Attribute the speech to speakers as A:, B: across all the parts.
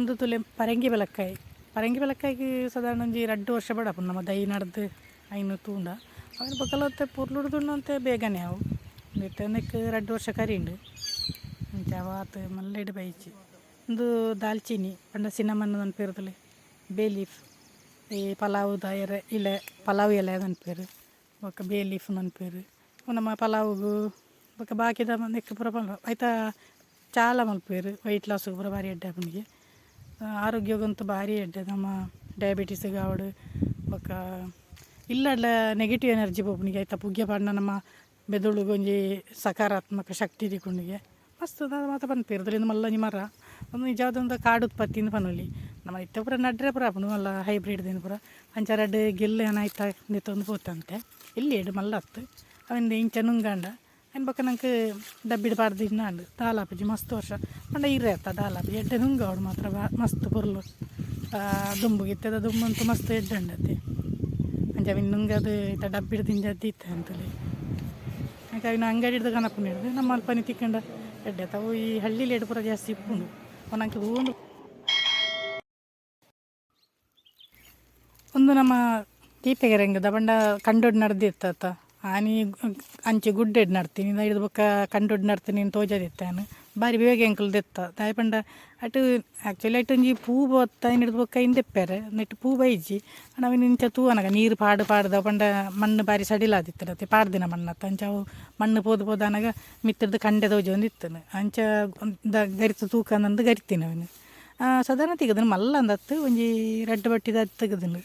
A: ಒಂದು ತುಲೆ ಪರಂಗಿ ಬೆಲಕ್ಕಾಯಿಗೆ ಸಾಧಾರಣ ಒಂಜಿ 2 ವರ್ಷ ಬಡಪು ನಮ್ಮ ದೈ ನಡೆದು ಐನು ತೂಂಡ ಅವನು ಬಕ್ಕಲತ್ತೆ ಪುರ್ಲುಡ್ದುಂಡಂತೆ ಬೇಗನೆ ಅವು ನೆಟ್ಟನಕ್ಕೆ 2 ವರ್ಷ ಕರಿಂಡು ಜವಾತ್ ಮಲ್ಲೆಡು ಬೈಚಿ ಒಂದು ದಾಲ್ಚಿನಿ ಪಂಡ ಸಿನಮನ್ ಅನ್ಪೇರುತ್ತಲೆ ಬೇ ಲೀಫ್ ಈ ಪಲಾವ್ದ ಎಲೆ ಪಲಾವ್ ಎಲೆ ಅನ್ಪೇರು ಬೊಕ್ಕ ಬೇ ಲೀಫ್ ಅನ್ಪೇರು ನಮ್ಮ ಪಲಾವ್ಗೂ ಬೊಕ್ಕ ಬಾಕಿದ ನೆಕ್ ಪೂರ ಐತ ಚಾಲ ಮಲ್ಪೇರು ವೈಟ್ ಲಾಸ್ ಪೂರ ಭಾರಿ ಎಡ್ಡೆ ಅವನಿಗೆ ಆರೋಗ್ಯಗಂತೂ ಭಾರಿ ಎಡ್ಡೆ ನಮ್ಮ ಡಯಾಬಿಟೀಸ್ಗೆ ಅವಡು ಬೊಕ್ಕ ಇಲ್ಲಡ್ಲ ನೆಗೆಟಿವ್ ಎನರ್ಜಿ ಪೋಪನಿಗೆ ಆಯ್ತಾ ಪುಗ್ಯ ಪಾಡ್ನ ನಮ್ಮ ಬೆದುಳುಗೆ ಒಂಜಿ ಸಕಾರಾತ್ಮಕ ಶಕ್ತಿ ತಿಕ್ಕೊಂಡಿಗೆ ಮಸ್ತ್ ಮಾತ ಪನ್ಪೇರು ಮಲ್ಲ ಮರ ಒಂದು ನಿಜವಾದ ಕಾಡು ಉತ್ಪತ್ತಿಯಿಂದ ಪನೊಲಿ ನಮ್ಮ ಇತ್ತ ಪೂರ ನಡ್ರೆ ಪೂರ ಪನು ಮಲ್ಲ ಹೈಬ್ರಿಡ್ದೇನು ಪೂರ ಅಂಚಾರಡ್ ಗೆಲ್ಲು ಏನಾಯ್ತಾ ನಿತ್ತೊಂದು ಹೋತಂತೆ ಇಲ್ಲಿ ಎಡು ಮಲ್ಲ ಹತ್ತು ಅವಿಂದ ಇಂಚ ನುಂಗಂಡ ಏನು ಬೊಕ್ಕ ನಂಗೆ ಡಬ್ಬಿಡ್ ಪಾಡ್ದಿದ್ದು ನಾಂಡು ದಾಲಾಪಜಿ ಮಸ್ತ್ ವರ್ಷ ಪಂಡ ಇರ್ರೆ ಆಯ್ತಾ ದಾಲಾಪಜಿ ಎಡ್ಡೆ ನುಂಗ ಅವಡು ಮಾತ್ರ ಮಸ್ತ್ ಪುರ್ಲು ದುಂಬುಗಿತ್ತದ ದುಂಬಂತೂ ಮಸ್ತ್ ಎಡ್ಡಂಡತ್ತೆ ಅಂಚ ಅವಿನ ನುಂಗದು ಇತ್ತ ಡಬ್ಬಿಡ್ ತಿಂಜದ್ದು ಇತ್ತು ಅಂತಲೇ ಯಾಕೆ ಅವಿನ ಅಂಗಡಿ ಹಿಡ್ದು ಕನಪು ಹಿಡ್ದು ನಮ್ಮ ಅಲ್ಪನಿ ತಿಕ್ಕಂಡ ಎಡ್ಡೆ ತಾವು ಈ ಹಳ್ಳಿಲಿ ಎಡ್ಡು ಪೂರ ಜಾಸ್ತಿ ಇಪ್ಪುಂಡು ಅವನಂಗೆ ಹೂವು ಒಂದು ನಮ್ಮ ದೀಪೆಗೆ ರಂಗದ ಬಂಡ ಕಂಡೋಡು ನಡೆದಿತ್ತ ಆನಿ ಅಂಚೆ ಗುಡ್ಡೆಡ್ ನಡ್ತೀನಿ ಹಿಡಿದು ಬೊಕ್ಕ ಕಂಡೋಡು ನಡ್ತೀನಿ ತೋಜದಿತ್ತಾನು ಬಾರಿ ಬೇಗ ಎಂಕಲ್ ದೆತ್ತ ದಾಯ ಪಂಡ ಅಟ್ಟು ಆ್ಯಕ್ಚುಲಿ ಅಟ್ಟು ಒಂಜಿ ಪೂ ಬತ್ತ ಹಿಡಿದು ಬೊಕ್ಕ ಹಿಂದೆಪ್ಪೆರೆ ನೆಟ್ಟು ಪೂ ಬೈಜಿ ನಾವಿನ ಇಂಚ ತೂವನಗ ನೀರು ಪಾಡ್ದ ಪಂಡ ಮಣ್ಣು ಬಾರಿ ಸಡಿಲಾದಿತ್ತರತ್ತೆ ಪಾಡ್ದಿನ ಮಣ್ಣತ್ತ ಅಂಚ ಅವು ಮಣ್ಣು ಪೋದನಾಗ ಮಿತ್ತರ್ದು ಕಂಡೆ ತೋಜಿ ಒಂದು ಇತ್ತನು ಅಂಚ ಗರಿತು ತೂಕ ನಂದು ಗರಿತೀನಿ ಅವನು ಸಾಧಾರಣ ತೆಗೆದನು ಮಲ್ಲ ಅಂದತ್ತು ಒಂಜಿ ರೆಡ್ ಬಟ್ಟಿದ ತೆಗೆದನು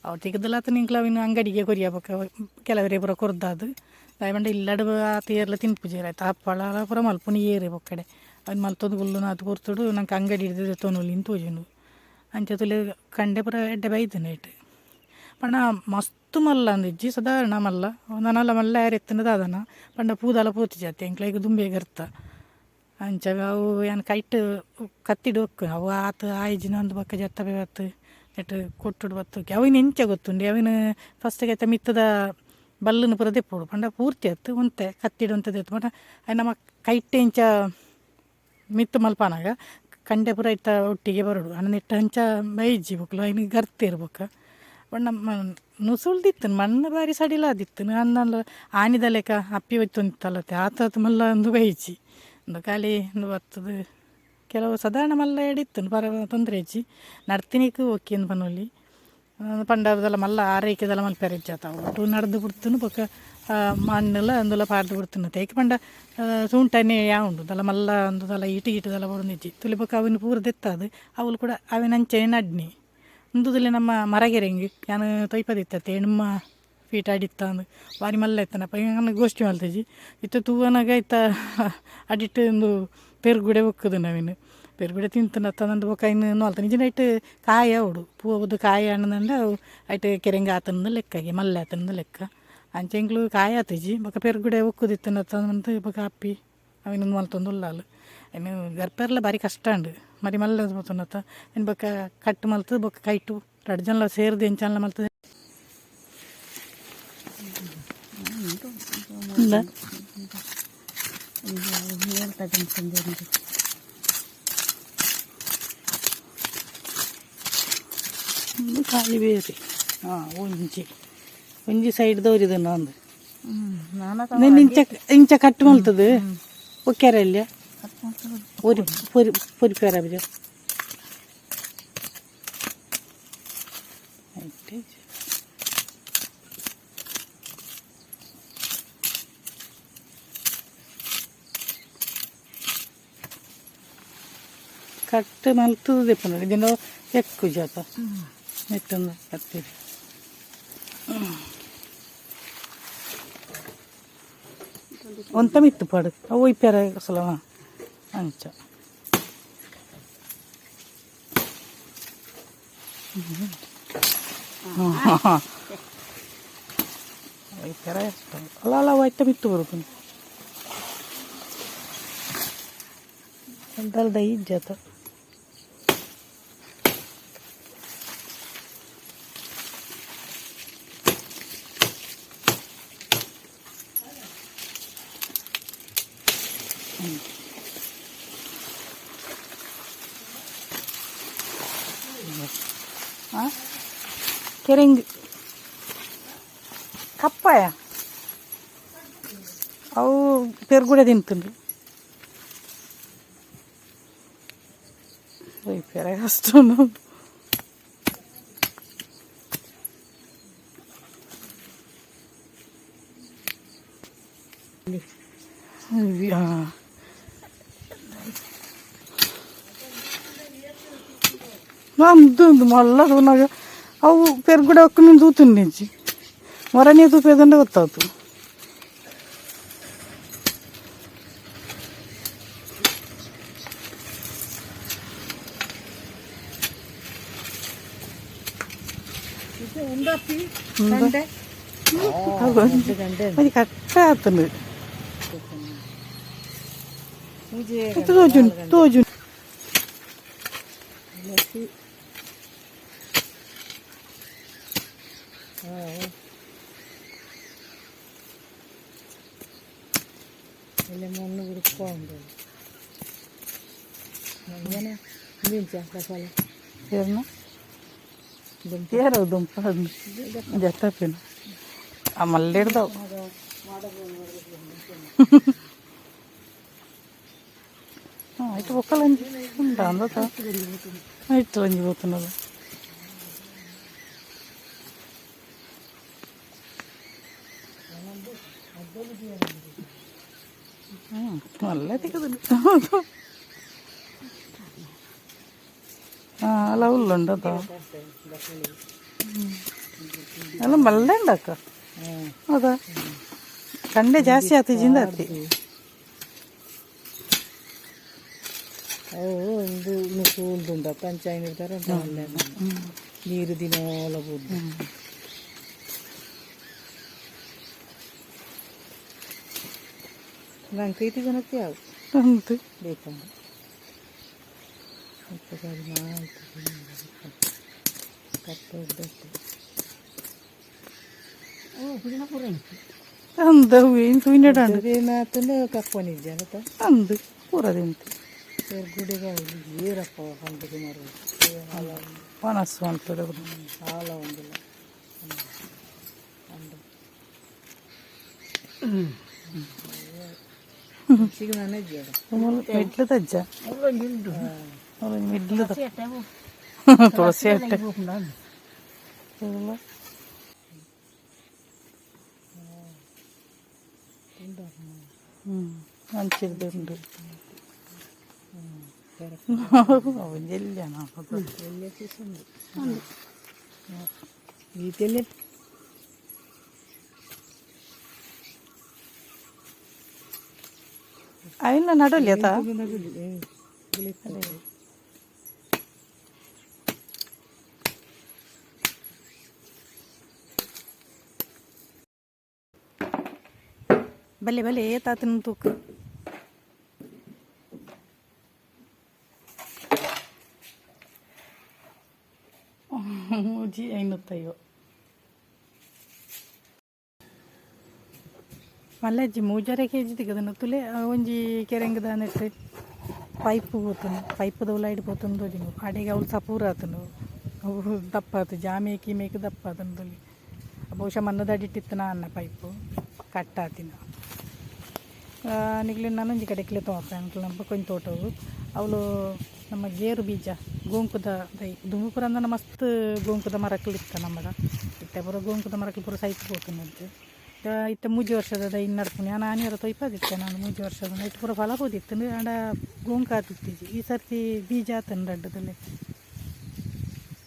A: ಅವ್ರು ತೆಗೆದಲ್ಲ ನಿಂಕ್ಲ ಅವಿನ ಅಂಗಡಿಗೆ ಕೊರಿಯಬೇಕ ಕೆಲವರೇ ಪೂರ ಕೊರ್ದಾದು ದಾಯಬಂಡ ಇಲ್ಲಡು ಆತ ಏರ್ಲ ತಿನ್ಪುಜೇರ ಆಯ್ತು ಹಪ್ಪಳ ಪೂರ ಮಲ್ಪುನಿ ಏರಿ ಬೊಕ್ಕಡೆ ಅವ್ನು ಮಲ್ತೊಂದು ಗುಲ್ಲು ಅದು ಕೊರ್ತುಡು ನಂಗೆ ಅಂಗಡಿ ಹಿಡಿದು ತೊನೊಲಿ ತೋಜುಂಡು ಅಂಚೆ ತುಲೆ ಕಂಡೆ ಪೂರ ಎಡ್ಡೆ ಬೈದನು ಏಟು ಪಂಡ ಮಸ್ತ್ ಮಲ್ಲ ಅಂದಿಜ್ಜಿ ಸಾಧಾರಣ ಮಲ್ಲ ನನ್ನಲ್ಲ ಮಲ್ಲ ಯಾರು ಎತ್ತನದ ಅದನ ಪಂಡ ಪೂದಲ ಪೋತಿ ಜಾತಿ ಎಂಕ್ಲ ಈಗ ದುಂಬೆ ಗರ್ತ ಅಂಚ ಅವು ಏನು ಕೈಟ್ ಕತ್ತಿಡು ಹೊಕ್ಕು ಅವು ಆತ ಆಯ್ಜಿನ ಒಂದು ಬಕ್ಕ ಜತ್ತ ಬೇವತ್ತು ನೆಟ್ಟು ಕೊಟ್ಟುಡು ಬತ್ತೋಕೆ ಅವಿನ ಎಂಚ ಗೊತ್ತುಂಡು ಅವಿನ ಫಸ್ಟಿಗೆ ಆಯ್ತಾ ಮಿತ್ತದ ಬಲ್ಲನ್ನು ಪೂರ ದೆಪ್ಪುಡು ಪಂಡ ಪೂರ್ತಿ ಆಯ್ತು ಒಂತೆ ಕತ್ತಿಡು ಅಂತದ್ದು ಎತ್ತು ಪಂಡ ನಮ್ಮ ಕೈಟ್ ಎಂಚ ಮಿತ್ತು ಮಲ್ಪನಾಗ ಕಂಡೆ ಪೂರ ಇತ್ತ ಒಟ್ಟಿಗೆ ಬರೋಡು ಅಣ್ಣ ನೆಟ್ಟು ಹಂಚ ಬೈಜಿ ಬೊಕ್ಲು ಅವಿನ ಗರ್ತೆ ಇರ್ಬೇಕ ಪಂಡ ನುಸುಳ್ದಿತ್ತು ಮಣ್ಣು ಬಾರಿ ಸಡಿಲಾದಿತ್ತು ನನ್ನ ಆನಿದ ಲೆಕ್ಕ ಅಪ್ಪಿ ಹೊತ್ತೊಂದಿತ್ತಲ್ಲತ್ತೆ ಆತ ಮಲ್ಲ ಒಂದು ಬೈಜಿ ಒಂದು ಖಾಲಿ ಒಂದು ಬರ್ತದೆ ಕೆಲವು ಸಾಧಾರಣ ಮಲ್ಲ ಎಡಿತ್ತು ಪರ ತೊಂದರೆ ಇಜ್ಜಿ ನಡ್ತಿನಿಕ್ಕೆ ಓಕೆ ಪನೊಲಿ ಪಂಡದಲ್ಲ ಮಲ್ಲ ಆರೈಕೆದಲ್ಲ ಮಲ್ಪೆರೆ ಇಜ್ಜಾತಾವು ಒಟ್ಟು ನಡೆದು ಬಿಡ್ತನು ಬೊಕ್ಕ ಮಣ್ಣೆಲ್ಲ ಅಂದೆಲ್ಲ ಪಾಡ್ದು ಬಿಡ್ತನು ತೇಕೆ ಪಂಡ ಸೂಂಟನೆ ಉಂಡು ದಲ್ಲ ಮಲ್ಲ ಒಂದು ದಲ್ಲ ಇಟಿದಲ್ಲ ಬರೋದಿಜ್ಜಿ ತುಲಿ ಬೊಕ್ಕ ಅವಿನ ಪೂರ ದೆತ್ತದು ಅವಳು ಕೂಡ ಅವಿನ ಅಂಚೆ ನಡ್ನಿ ಒಂದುದಲೆ ನಮ್ಮ ಮರಗೆರೆಂಗೆ ನಾನು ತೊಯ್ಪದಿತ್ತತ್ತೆ ಹೆಣ್ಮ ಫೀಟ್ ಅಡಿತ್ತ ಅಂದು ಬಾರಿ ಮಲ್ಲ ಇತ್ತನಪ್ಪ ಈಗ ಗೋಷ್ಠಿ ಮಲ್ತಜಿ ಇತ್ತು ತೂವನಾಗ ಇತ್ತ ಅಡಿಟ್ಟು ಒಂದು ಪೆರ್ಗುಡೆ ಒಕ್ಕದು ನಾವಿನ್ನು ಪೆರ್ಗುಡೆ ತಿಂತನ ತಂದು ಬೊಕ್ಕ ಇನ್ನು ನೋಲ್ತಾನೆ ನಿಜ ನೈಟ್ ಕಾಯಿ ಅವಡು ಪೂವದು ಕಾಯಿ ಹಣ್ಣಂದ ಅವು ಐಟ್ ಕೆರೆಂಗೆ ಆತನದ ಲೆಕ್ಕಾಗಿ ಮಲ್ಲೆ ಆತನದ ಲೆಕ್ಕ ಅಂಚೆಂಗ್ಳು ಕಾಯಿ ಆತಜಿ ಬೊಕ್ಕ ಪೆರ್ಗುಡೆ ಒಕ್ಕುದಿತ್ತನ ತಂದು ಬೊಕ್ಕ ಅಪ್ಪಿ ಅವಿನೊಂದು ಮಲ್ತೊಂದು ಉಲ್ಲಾಲು ಇನ್ನು ಗರ್ಪೆರ್ಲ ಭಾರಿ ಕಷ್ಟ ಉಂಡು ಮರಿ ಮಲ್ಲ ಬರ್ತನತ್ತ ಇನ್ನು ಬೊಕ್ಕ ಕಟ್ಟು ಮಲ್ತದ ಬೊಕ್ಕ ಕೈಟು 2 ಜನ ಸೇರಿದು ಎಂಚಲ್ಲ ಮಲ್ತದೆ ಖಾಲಿ ಬೇರೆ ಒಂಜಿ ಸೈಡ್ ದೌರಿದ ಒಂದು ಇಂಚ ಕಟ್ಟು ಮಲ್ತದು ಒಕ್ಕ್ಯಾರ ಇಲ್ಲ ಪೊರಿಪ್ಯಾರ ಬಿಜ ಕಟ್ಟು ಮಲ್ತದು ದೆಪ್ಪ ನೋಡಿ ಇದನ್ನು ಎಕ್ಕು ಜಾತ ನೆಟ್ಟೊಂದು ಕತ್ತೀರಿ ಒಂತ ಮಿತ್ತು ಪಾಡು ಅವು ಇಪ್ಪ್ಯಾರ ಸಲವ ಅಂಚ ಇಪ್ಪ್ಯಾರ ಅಲ್ಲ ಅಲ್ಲ ಒಯ್ತ ಮಿತ್ತು ಬರುತ್ತೆ ಎಂತಲ್ದ ಇಜ್ಜಾತ ಕೆರೆಂಗ್ ಕಪ್ಪಾಯ ಅವು ಪೆರ್ಗುಡೆ ತಿಂತುಂಡು ಪೆರೆ ಕಷ್ಟ నమ్ముతుంది మళ్ళా నాకు అవు పెరుగుడు ఒక్క నేను చూతుండేసి మరనే చూపేదంటే వస్తావు అది కరెక్ట్ అవుతుంది తోజు తోజు
B: ಮಣ್ಣು ಹುಡುಕೊಂಡು ಮಸಾಲೆ
A: ಯಾರು ದುಂಪ ಜತ್ತಪಿನ ಮళ్ళీ ಹಿಡ್ದಾವು ఇటు ఒక్కలంజి ఉంటా అందత ఇటు లంజి పోతున్నది మళ్ళీ దిగదు అలా ఉండదు ಅಲ್ಲ ಮಲ್ಲೆ ಅಕ್ಕ ಹೌದಾ ಕಂಡೆ ಜಾಸ್ತಿ ಆಗ್ತಿದ್ದಿಂದ ಅತ್ತಿ
B: ಅವು ಒಂದು ಕೂಲ್ದುಂಡ ಪಂಚಾಯತ್ ಇರ್ತಾರೆ ನೀರು ದಿನೋಲ ಬುದ್ದು ನಂಗೆ ಪ್ರೀತಿ ಜನಕ್ಕೆ ಯಾವ
A: ಅಂತು
B: ಬೇಕಂತ
A: ಅಂದ ಏನು ತುಯ್ನಡಾಂಡು
B: ಮಾತಂದು ಕಪ್ಪನಿದ್ದೆ ಅಂತ
A: ಅಂದು ಪೂರ ತಿಂತು
B: ಗುಡಿಗೆ ಏರಪ್ಪ ಕಂಡು
A: ಪನಸ್ಸು ಅಂತದೆ
B: ಹಾಲ ಒಂದಿಲ್ಲ
A: ಮಿಡ್ಲು ತಜ್ಜ ಮಿಡ್ಲು ತುಳಸಿ ಅಟ್ಟೆ మంచిది అయినా నడవలేదా ಭಲೆ ಭಲೆ ಏತಾತನ ತೂಕ ಜಿ 550 ಮಲ್ಲಜ್ಜಿ 3 kg ದಿಗದನ ತುಲೆ ಒಂಜಿ ಕೆರೆಂಗದ ನೆಟ್ಟು ಪೈಪ್ పోతుంది ಪೈಪ್ ದೌಲ ಹಿಡಿపోతుంది ತೋಜಿನು ಅಡೆಗೆ ಅವಳು ಸಪೂರ ಆತನು ಅವು ದಪ್ಪ ಆತು ಜಾಮೇಕಿ ಮೇಕೆ ದಪ್ಪ ಆತನು ತೊಲಿ ಬಹುಶಃ ಮನ್ನದಡಿಟ್ಟಿತ್ತನ ಅನ್ನ ಪೈಪು ಕಟ್ಟಾತಿನ ನಿಗ್ಲಿ ನಾನು ಒಂಜಿ ಕಡೆಕ್ಲೆ ತೋರ್ತೆ ಅಂಕಲ್ ನಮ್ಮ ಕೊಂಚ ತೋಟವು ಅವಳು ನಮ್ಮ ಗೇರು ಬೀಜ ಗೋಂಕುದ ದೈ ದುಂಬುಪುರ ಅಂದನ ಮಸ್ತ್ ಗೋಂಕುದ ಮರಕ್ಲು ಇತ್ತ ನಮ್ಮದ ಇತ್ತೆ ಪೂರ ಗೋಂಕುದ ಮರಕ್ಲು ಪೂರ ಸೈಕ್ ಹೋಗ್ತಂತೆ ಇತ್ತೆ 3 ವರ್ಷದ ದೈ ನಡ್ಕೊಂಡು ನಾನು ಆನೆಯರ ತೊಯ್ಪದಿತ್ತೆ ನಾನು 3 ವರ್ಷದ ಇಟ್ಟು ಪೂರ ಫಲ ಹೋದಿತ್ತು ಆಂಡ ಗೋಂಕ ಆತಿತ್ತೀಜಿ ಈ ಸರ್ತಿ ಬೀಜ ಆತನ ರಡ್ಡದಲ್ಲಿ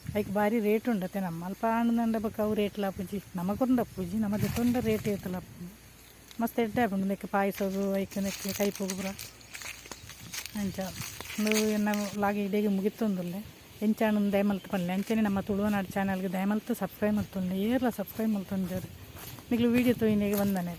A: ಅದಕ್ಕೆ ಭಾರಿ ರೇಟ್ ಉಂಡತ್ತೆ ನಮ್ಮ ಅಲ್ಪ ಹಣ್ಣು ಬಕ್ಕ ಅವು ರೇಟ್ ಲಾಪುಜಿ ನಮಗೊಂದು ಅಪ್ಪುಜಿ ನಮ್ಮ ಜೊತೆ ರೇಟ್ ಇರ್ತಲ್ಲ ಮಸ್ತ್ ಎಡ್ಡೆ ಹಾಕೊಂಡು ನೆಕ್ಕೆ ಪಾಯಸದು ಐಕೆ ನೆಕ್ಕೆ ಕೈ ಪೋಗುಬ್ರ ಅಂಚ ಎನ್ನ ಲಾಗಿ ಇಡೀಗೆ ಮುಗಿತೊಂದುಲ್ಲೆ ಎಂಚಾಣ ದಯಮಲ್ತು ಪಲ್ಲೆ ಅಂಚನೆ ನಮ್ಮ ತುಳುವನಾಡು ಚಾನಲ್ಗೆ ದಯಮಲ್ತು ಸಬ್ಸ್ಕ್ರೈಬ್ ಮಾಡ್ತೊಂಡೆ ಏರ್ಲ ಸಬ್ಸ್ಕ್ರೈಬ್ ಮಾಡ್ತೊಂದೇರು ನಿಗ್ಲು ವೀಡಿಯೋ ತೊಯ್ನೆಗೆ ಬಂದನೆ